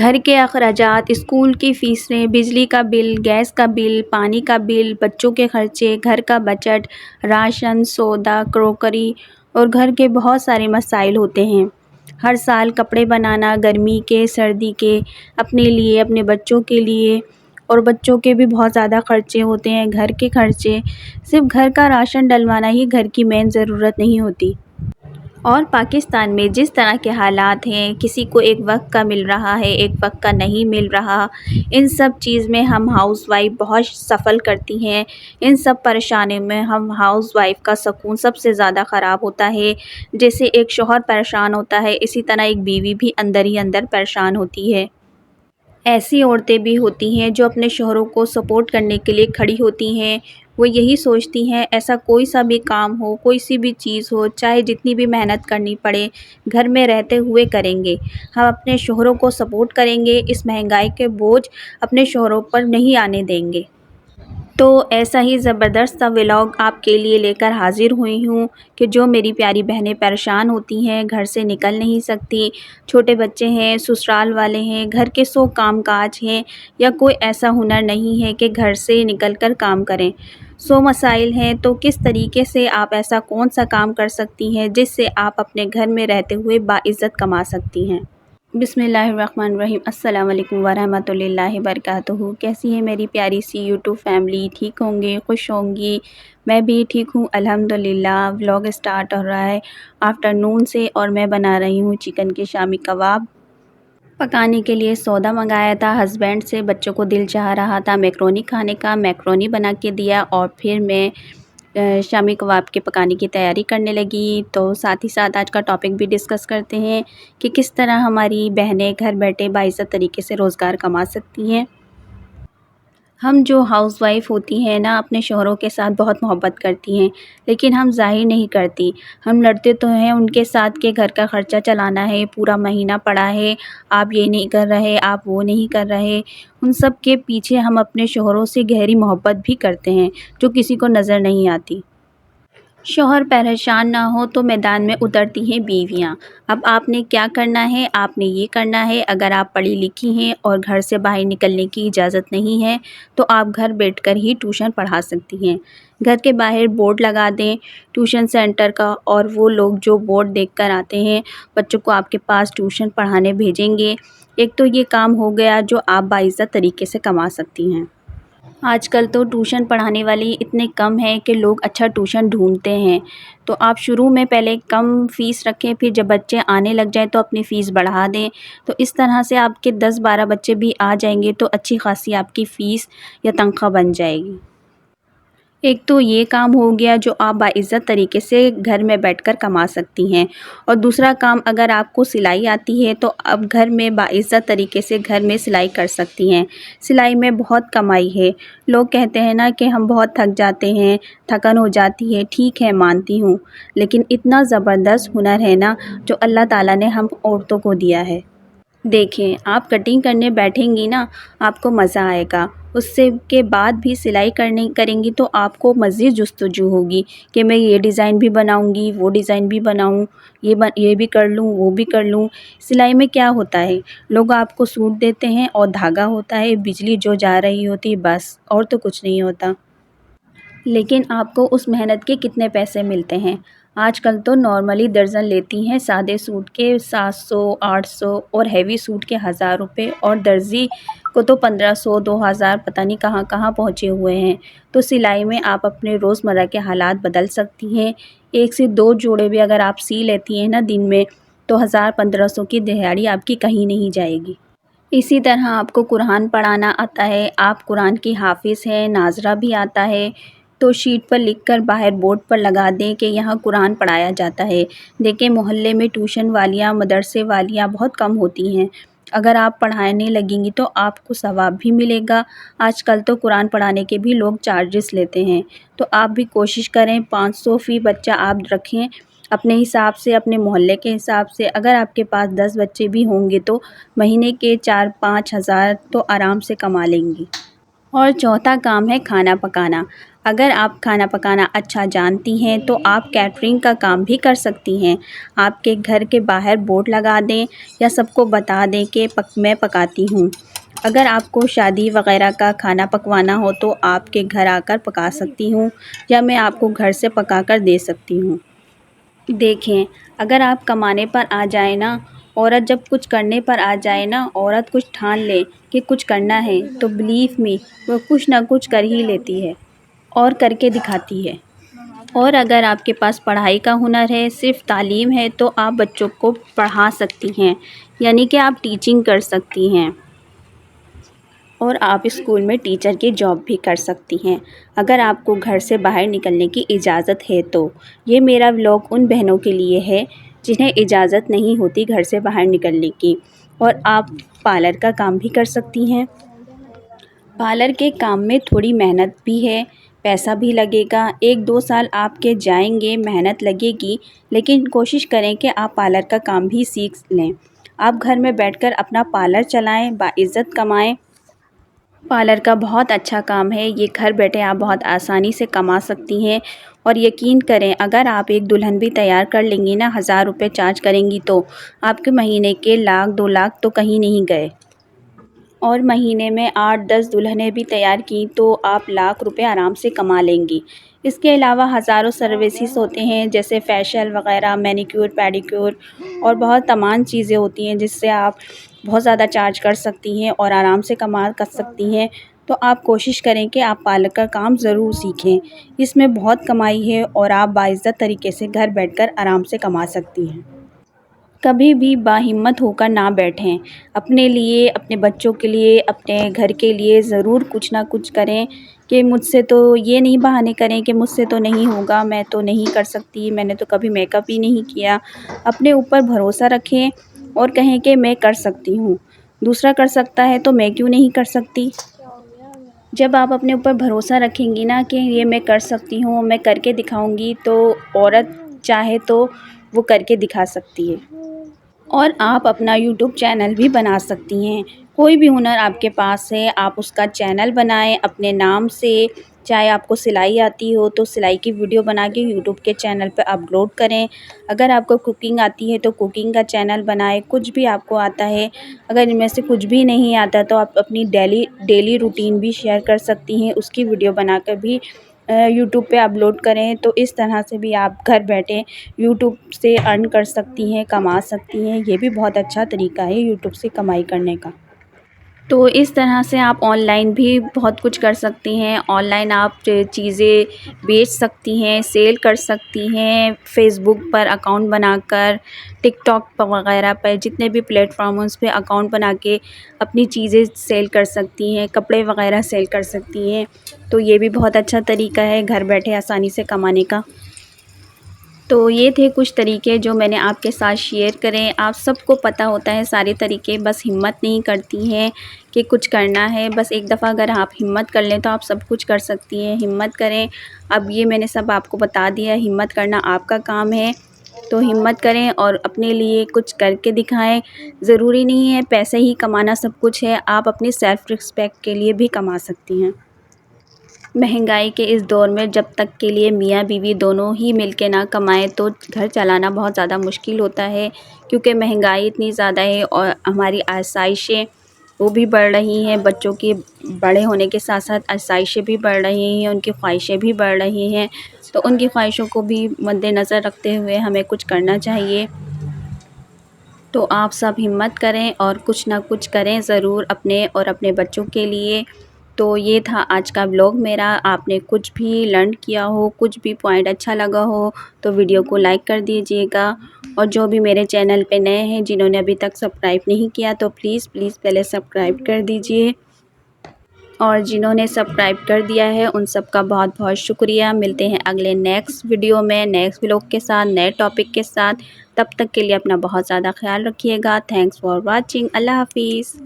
گھر کے اخراجات، اسکول کی فیسیں، بجلی کا بل، گیس کا بل، پانی کا بل، بچوں کے خرچے، گھر کا بجٹ، راشن، سودا، کروکری اور گھر کے بہت سارے مسائل ہوتے ہیں۔ ہر سال کپڑے بنانا، گرمی کے، سردی کے، اپنے لیے، اپنے بچوں کے لیے، اور بچوں کے بھی بہت زیادہ خرچے ہوتے ہیں، گھر کے خرچے۔ صرف گھر کا راشن ڈلوانا ہی گھر کی مین ضرورت نہیں ہوتی۔ اور پاکستان میں جس طرح کے حالات ہیں، کسی کو ایک وقت کا مل رہا ہے، ایک وقت کا نہیں مل رہا، ان سب چیز میں ہم ہاؤس وائف بہت سفر کرتی ہیں۔ ان سب پریشانیوں میں ہم ہاؤس وائف کا سکون سب سے زیادہ خراب ہوتا ہے۔ جیسے ایک شوہر پریشان ہوتا ہے، اسی طرح ایک بیوی بھی اندر ہی اندر پریشان ہوتی ہے۔ ایسی عورتیں بھی ہوتی ہیں جو اپنے شوہروں کو سپورٹ کرنے کے لیے کھڑی ہوتی ہیں۔ وہ یہی سوچتی ہیں ایسا کوئی سا بھی کام ہو، کوئی سی بھی چیز ہو، چاہے جتنی بھی محنت کرنی پڑے، گھر میں رہتے ہوئے کریں گے۔ ہم اپنے شوہروں کو سپورٹ کریں گے، اس مہنگائی کے بوجھ اپنے شوہروں پر نہیں آنے دیں گے۔ تو ایسا ہی زبردست سا ولاگ آپ کے لیے لے کر حاضر ہوئی ہوں کہ جو میری پیاری بہنیں پریشان ہوتی ہیں، گھر سے نکل نہیں سکتی، چھوٹے بچے ہیں، سسرال والے ہیں، گھر کے 100 کام کاج ہیں، یا کوئی ایسا ہنر نہیں ہے کہ گھر سے نکل کر کام کریں۔ 100 مسائل ہیں، تو کس طریقے سے آپ ایسا کون سا کام کر سکتی ہیں جس سے آپ اپنے گھر میں رہتے ہوئے باعزت کما سکتی ہیں۔ بسم اللہ الرحمن الرحیم۔ السلام علیکم ورحمۃ اللہ وبرکاتہ۔ کیسی ہے میری پیاری سی یوٹیوب فیملی؟ ٹھیک ہوں گے، خوش ہوں گی؟ میں بھی ٹھیک ہوں الحمدللہ۔ ولاگ اسٹارٹ ہو رہا ہے آفٹر نون سے، اور میں بنا رہی ہوں چکن کے شامی کباب۔ پکانے کے لیے سودا منگایا تھا ہسبینڈ سے، بچوں کو دل چاہ رہا تھا میکرونی کھانے کا، میکرونی بنا کے دیا، اور پھر میں شامی کباب کے پکانے کی تیاری کرنے لگی۔ تو ساتھ ہی ساتھ آج کا ٹاپک بھی ڈسکس کرتے ہیں کہ کس طرح ہماری بہنیں گھر بیٹھے باعزت طریقے سے روزگار کما سکتی ہیں۔ ہم جو ہاؤس وائف ہوتی ہیں نا، اپنے شوہروں کے ساتھ بہت محبت کرتی ہیں، لیکن ہم ظاہر نہیں کرتی۔ ہم لڑتے تو ہیں ان کے ساتھ کہ گھر کا خرچہ چلانا ہے، پورا مہینہ پڑا ہے، آپ یہ نہیں کر رہے، آپ وہ نہیں کر رہے۔ ان سب کے پیچھے ہم اپنے شوہروں سے گہری محبت بھی کرتے ہیں، جو کسی کو نظر نہیں آتی۔ شوہر پریشان نہ ہو تو میدان میں اترتی ہیں بیویاں۔ اب آپ نے کیا کرنا ہے؟ آپ نے یہ کرنا ہے، اگر آپ پڑھی لکھی ہیں اور گھر سے باہر نکلنے کی اجازت نہیں ہے تو آپ گھر بیٹھ کر ہی ٹیوشن پڑھا سکتی ہیں۔ گھر کے باہر بورڈ لگا دیں ٹیوشن سینٹر کا، اور وہ لوگ جو بورڈ دیکھ کر آتے ہیں بچوں کو آپ کے پاس ٹیوشن پڑھانے بھیجیں گے۔ ایک تو یہ کام ہو گیا جو آپ باعزت طریقے سے کما سکتی ہیں۔ آج کل تو ٹیوشن پڑھانے والی اتنے کم ہیں کہ لوگ اچھا ٹیوشن ڈھونڈتے ہیں۔ تو آپ شروع میں پہلے کم فیس رکھیں، پھر جب بچے آنے لگ جائیں تو اپنی فیس بڑھا دیں۔ تو اس طرح سے آپ کے 10-12 بچے بھی آ جائیں گے تو اچھی خاصی آپ کی فیس یا تنخواہ بن جائے گی۔ ایک تو یہ کام ہو گیا جو آپ باعزت طریقے سے گھر میں بیٹھ کر کما سکتی ہیں، اور دوسرا کام اگر آپ کو سلائی آتی ہے تو اب گھر میں باعزت طریقے سے گھر میں سلائی کر سکتی ہیں۔ سلائی میں بہت کمائی ہے۔ لوگ کہتے ہیں نا کہ ہم بہت تھک جاتے ہیں، تھکن ہو جاتی ہے، ٹھیک ہے مانتی ہوں، لیکن اتنا زبردست ہنر ہے نا جو اللہ تعالیٰ نے ہم عورتوں کو دیا ہے۔ دیکھیں، آپ کٹنگ کرنے بیٹھیں گی نا، آپ کو مزہ آئے گا، اس سے کے بعد بھی سلائی کریں گی تو آپ کو مزید جستجو ہوگی کہ میں یہ ڈیزائن بھی بناؤں گی، وہ ڈیزائن بھی بناؤں، یہ بھی کر لوں، وہ بھی کر لوں۔ سلائی میں کیا ہوتا ہے، لوگ آپ کو سوٹ دیتے ہیں اور دھاگا ہوتا ہے، بجلی جو جا رہی ہوتی، بس، اور تو کچھ نہیں ہوتا۔ لیکن آپ کو اس محنت کے کتنے پیسے ملتے ہیں؟ آج کل تو نارملی درجن لیتی ہیں سادے سوٹ کے 700، 800، اور ہیوی سوٹ کے 1000 روپے، اور درزی کو تو 1500، 2000، پتہ نہیں کہاں کہاں پہنچے ہوئے ہیں۔ تو سلائی میں آپ اپنے روزمرہ کے حالات بدل سکتی ہیں۔ 1 سے 2 جوڑے بھی اگر آپ سی لیتی ہیں نا دن میں، تو 1000-1500 کی دہاڑی آپ کی کہیں نہیں جائے گی۔ اسی طرح آپ کو قرآن پڑھانا آتا ہے، آپ قرآن کی حافظ ہیں، ناظرہ بھی آتا ہے، تو شیٹ پر لکھ کر باہر بورڈ پر لگا دیں کہ یہاں قرآن پڑھایا جاتا ہے۔ دیکھیں، محلے میں ٹیوشن والیاں، مدرسے والیاں بہت کم ہوتی ہیں۔ اگر آپ پڑھانے لگیں گی تو آپ کو ثواب بھی ملے گا۔ آج کل تو قرآن پڑھانے کے بھی لوگ چارجز لیتے ہیں، تو آپ بھی کوشش کریں 500 فی بچہ آپ رکھیں اپنے حساب سے، اپنے محلے کے حساب سے۔ اگر آپ کے پاس 10 بچے بھی ہوں گے تو مہینے کے 4-5 ہزار تو آرام سے کما لیں گی۔ اور چوتھا کام ہے کھانا پکانا۔ اگر آپ کھانا پکانا اچھا جانتی ہیں تو آپ کیٹرنگ کا کام بھی کر سکتی ہیں۔ آپ کے گھر کے باہر بورڈ لگا دیں یا سب کو بتا دیں کہ میں پکاتی ہوں۔ اگر آپ کو شادی وغیرہ کا کھانا پکوانا ہو تو آپ کے گھر آ کر پکا سکتی ہوں یا میں آپ کو گھر سے پکا کر دے سکتی ہوں۔ دیکھیں، اگر آپ کمانے پر آ جائیں نا، عورت جب کچھ کرنے پر آ جائے نا، عورت کچھ ٹھان لے کہ کچھ کرنا ہے تو بلیو می وہ کچھ نہ کچھ کر ہی لیتی ہے اور کر کے دکھاتی ہے۔ اور اگر آپ کے پاس پڑھائی کا ہنر ہے، صرف تعلیم ہے، تو آپ بچوں کو پڑھا سکتی ہیں، یعنی کہ آپ ٹیچنگ کر سکتی ہیں اور آپ اسکول میں ٹیچر کی جاب بھی کر سکتی ہیں، اگر آپ کو گھر سے باہر نکلنے کی اجازت ہے تو۔ یہ میرا ولاگ ان بہنوں کے لیے ہے جنہیں اجازت نہیں ہوتی گھر سے باہر نکلنے کی، اور آپ پارلر کا کام بھی کر سکتی ہیں۔ پارلر کے کام میں تھوڑی محنت بھی ہے، پیسہ بھی لگے گا، 1-2 سال آپ کے جائیں گے، محنت لگے گی، لیکن کوشش کریں کہ آپ پارلر کا کام بھی سیکھ لیں۔ آپ گھر میں بیٹھ کر اپنا پارلر چلائیں، باعزت کمائیں۔ پارلر کا بہت اچھا کام ہے، یہ گھر بیٹھے آپ بہت آسانی سے کما سکتی ہیں، اور یقین کریں اگر آپ ایک دلہن بھی تیار کر لیں گی نا، 1000 روپے چارج کریں گی تو آپ کے مہینے کے 1,00,000 2,00,000 تو کہیں نہیں گئے۔ اور مہینے میں 8-10 دلہنیں بھی تیار کی تو آپ 1,00,000 روپے آرام سے کما لیں گی۔ اس کے علاوہ ہزاروں سروسز ہوتے ہیں جیسے فیشل وغیرہ، مینیکیور پیڈیکیور، اور بہت تمام چیزیں ہوتی ہیں جس سے آپ بہت زیادہ چارج کر سکتی ہیں اور آرام سے کما کر سکتی ہیں۔ تو آپ کوشش کریں کہ آپ پارلر کا کام ضرور سیکھیں، اس میں بہت کمائی ہے اور آپ باعزت طریقے سے گھر بیٹھ کر آرام سے کما سکتی ہیں۔ کبھی بھی باہمت ہو کر نہ بیٹھیں، اپنے لیے، اپنے بچوں کے لیے، اپنے گھر کے لیے ضرور کچھ نہ کچھ کریں کہ مجھ سے تو یہ نہیں بہانے کریں کہ مجھ سے تو نہیں ہوگا، میں تو نہیں کر سکتی، میں نے تو کبھی میک اپ ہی نہیں کیا۔ اپنے اوپر بھروسہ رکھیں اور کہیں کہ میں کر سکتی ہوں، دوسرا کر سکتا ہے تو میں کیوں نہیں کر سکتی۔ جب آپ اپنے اوپر بھروسہ رکھیں گی نا کہ یہ میں کر سکتی ہوں، میں کر کے دکھاؤں گی، تو عورت چاہے تو وہ کر کے دکھا سکتی ہے۔ اور آپ اپنا یوٹیوب چینل بھی بنا سکتی ہیں، کوئی بھی ہنر آپ کے پاس ہے، آپ اس کا چینل بنائیں اپنے نام سے، چاہے آپ کو سلائی آتی ہو تو سلائی کی ویڈیو بنا کے یوٹیوب کے چینل پہ اپلوڈ کریں، اگر آپ کو کوکنگ آتی ہے تو کوکنگ کا چینل بنائیں، کچھ بھی آپ کو آتا ہے، اگر ان میں سے کچھ بھی نہیں آتا تو آپ اپنی ڈیلی روٹین بھی شیئر کر سکتی ہیں، اس کی ویڈیو بنا کر بھی یوٹیوب پہ اپلوڈ کریں، تو اس طرح سے بھی آپ گھر بیٹھے یوٹیوب سے ارن کر سکتی ہیں، کما سکتی ہیں، یہ بھی بہت اچھا طریقہ ہے یوٹیوب سے کمائی کرنے کا۔ تو اس طرح سے آپ آن لائن بھی بہت کچھ کر سکتی ہیں، آن لائن آپ چیزیں بیچ سکتی ہیں، سیل کر سکتی ہیں، فیس بک پر اکاؤنٹ بنا کر، ٹک ٹاک وغیرہ پر، جتنے بھی پلیٹ فارمز پہ اکاؤنٹ بنا کے اپنی چیزیں سیل کر سکتی ہیں، کپڑے وغیرہ سیل کر سکتی ہیں، تو یہ بھی بہت اچھا طریقہ ہے گھر بیٹھے آسانی سے کمانے کا۔ تو یہ تھے کچھ طریقے جو میں نے آپ کے ساتھ شیئر کریں، آپ سب کو پتہ ہوتا ہے سارے طریقے، بس ہمت نہیں کرتی ہیں کہ کچھ کرنا ہے، بس ایک دفعہ اگر آپ ہمت کر لیں تو آپ سب کچھ کر سکتی ہیں، ہمت کریں۔ اب یہ میں نے سب آپ کو بتا دیا، ہمت کرنا آپ کا کام ہے، تو ہمت کریں اور اپنے لیے کچھ کر کے دکھائیں۔ ضروری نہیں ہے پیسے ہی کمانا سب کچھ ہے، آپ اپنی سیلف رسپیکٹ کے لیے بھی کما سکتی ہیں۔ مہنگائی کے اس دور میں جب تک کے لیے میاں بیوی دونوں ہی مل کے نہ کمائیں تو گھر چلانا بہت زیادہ مشکل ہوتا ہے، کیونکہ مہنگائی اتنی زیادہ ہے اور ہماری آسائشیں وہ بھی بڑھ رہی ہیں، بچوں کے بڑے ہونے کے ساتھ ساتھ آسائشیں بھی بڑھ رہی ہیں، ان کی خواہشیں بھی بڑھ رہی ہیں، تو ان کی خواہشوں کو بھی مد نظر رکھتے ہوئے ہمیں کچھ کرنا چاہیے۔ تو آپ سب ہمت کریں اور کچھ نہ کچھ کریں ضرور اپنے اور اپنے بچوں کے لیے۔ تو یہ تھا آج کا ولاگ میرا، آپ نے کچھ بھی لرن کیا ہو، کچھ بھی پوائنٹ اچھا لگا ہو تو ویڈیو کو لائک کر دیجیے گا، اور جو بھی میرے چینل پہ نئے ہیں جنہوں نے ابھی تک سبسکرائب نہیں کیا تو پلیز پہلے سبسکرائب کر دیجیے، اور جنہوں نے سبسکرائب کر دیا ہے ان سب کا بہت بہت شکریہ۔ ملتے ہیں اگلے نیکسٹ ویڈیو میں، نیکسٹ ولاگ کے ساتھ، نئے ٹاپک کے ساتھ، تب تک کے لیے اپنا بہت زیادہ خیال رکھیے گا۔ تھینکس فار واچنگ، اللہ حافظ۔